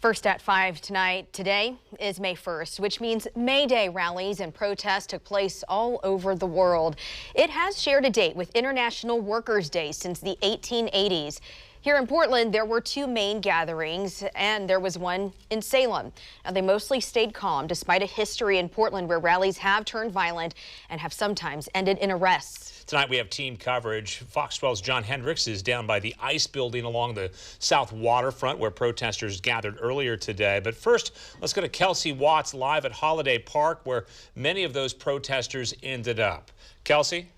First at 5 tonight. Today is May 1st, which means May Day rallies and protests took place all over the world. It has shared a date with International Workers' Day since the 1880s. Here in Portland, there were two main gatherings, and there was one in Salem. Now, they mostly stayed calm despite a history in Portland where rallies have turned violent and have sometimes ended in arrests. Tonight we have team coverage. Fox 12's John Hendricks is down by the ICE building along the south waterfront where protesters gathered earlier today. But first, let's go to Kelsey Watts live at Holiday Park where many of those protesters ended up. Kelsey?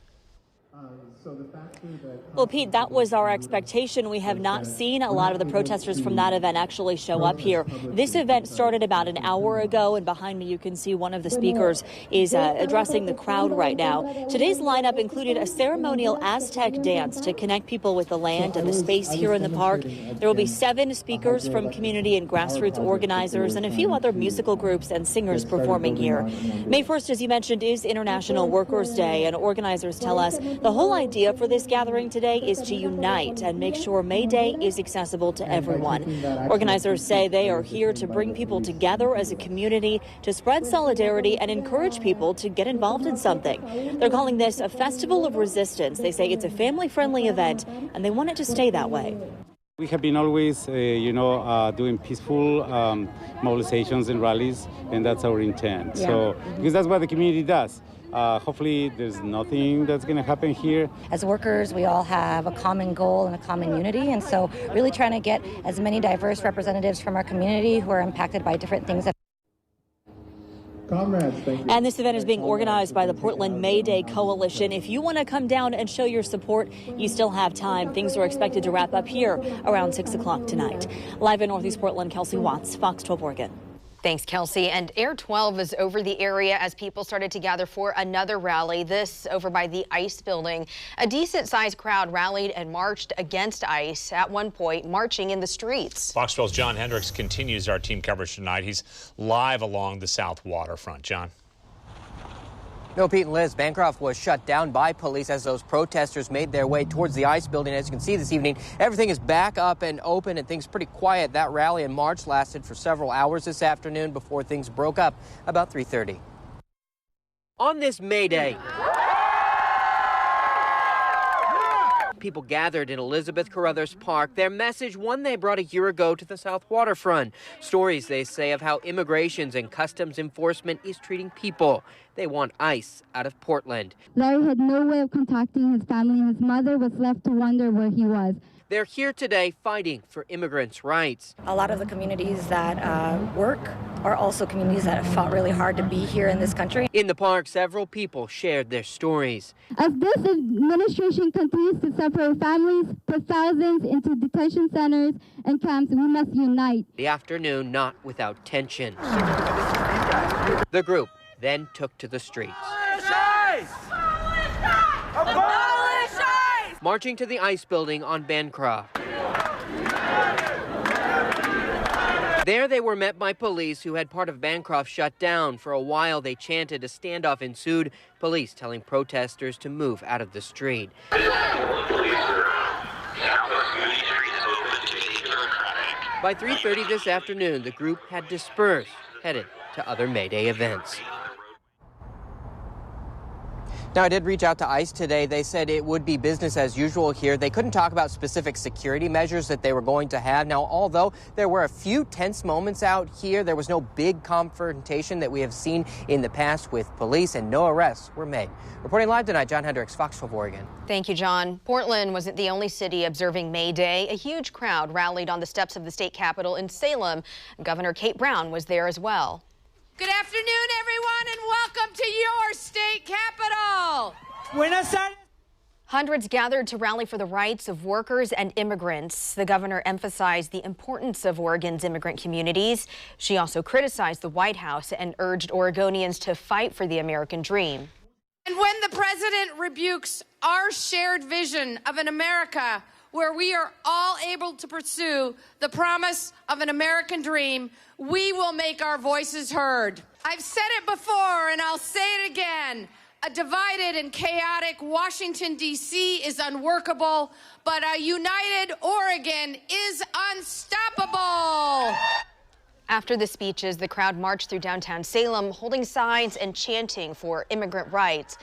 Well, Pete, that was our expectation. We have not seen a lot of the protesters from that event actually show up here. This event started about an hour ago, and behind me you can see one of the speakers is addressing the crowd right now. Today's lineup included a ceremonial Aztec dance to connect people with the land and the space here in the park. There will be 7 speakers from community and grassroots organizers and a few other musical groups and singers performing here. May 1st, as you mentioned, is International Workers' Day, and organizers tell us the whole idea for this gathering today is to unite and make sure May Day is accessible to everyone. Organizers say they are here to bring people together as a community, to spread solidarity and encourage people to get involved in something. They're calling this a festival of resistance. They say it's a family-friendly event, and they want it to stay that way. We have been always, doing peaceful mobilizations and rallies, and that's our intent. Yeah. So, because that's what the community does. Hopefully there's nothing that's going to happen here. As workers, we all have a common goal and a common unity, and so really trying to get as many diverse representatives from our community who are impacted by different things. Comrades, thank you. And this event is being organized by the Portland May Day Coalition. If you want to come down and show your support, you still have time. Things are expected to wrap up here around 6 o'clock tonight. Live in Northeast Portland, Kelsey Watts, Fox 12 Oregon. Thanks, Kelsey. And Air 12 is over the area as people started to gather for another rally, this over by the ICE building. A decent-sized crowd rallied and marched against ICE, at one point marching in the streets. Fox 12's John Hendricks continues our team coverage tonight. He's live along the south waterfront. John? No, Pete and Liz, Bancroft was shut down by police as those protesters made their way towards the ICE building. As you can see this evening, everything is back up and open and things pretty quiet. That rally and march lasted for several hours this afternoon before things broke up about 3:30. On this May Day, people gathered in Elizabeth Carruthers Park. Their message, one they brought a year ago to the south waterfront. Stories, they say, of how immigrations and customs enforcement is treating people. They want ICE out of Portland. Larry had no way of contacting his family. His mother was left to wonder where he was. They're here today fighting for immigrants' rights. A lot of the communities that work are also communities that have fought really hard to be here in this country. In the park, several people shared their stories. As this administration continues to separate families, put thousands into detention centers and camps, we must unite. The afternoon not without tension. The group then took to the streets. Marching to the ICE building on Bancroft. There they were met by police who had part of Bancroft shut down. For a while they chanted, a standoff ensued, police telling protesters to move out of the street. By 3:30 this afternoon, the group had dispersed, headed to other May Day events. Now, I did reach out to ICE today. They said it would be business as usual here. They couldn't talk about specific security measures that they were going to have. Now, although there were a few tense moments out here, there was no big confrontation that we have seen in the past with police, and no arrests were made. Reporting live tonight, John Hendricks, Fox 12 Oregon. Thank you, John. Portland wasn't the only city observing May Day. A huge crowd rallied on the steps of the state capitol in Salem. Governor Kate Brown was there as well. Good afternoon, everyone, and welcome to your state capital. Buenas tardes. Hundreds gathered to rally for the rights of workers and immigrants. The governor emphasized the importance of Oregon's immigrant communities. She also criticized the White House and urged Oregonians to fight for the American dream. And when the president rebukes our shared vision of an America where we are all able to pursue the promise of an American dream, we will make our voices heard. I've said it before and I'll say it again. A divided and chaotic Washington, D.C. is unworkable, but a united Oregon is unstoppable. After the speeches, the crowd marched through downtown Salem, holding signs and chanting for immigrant rights.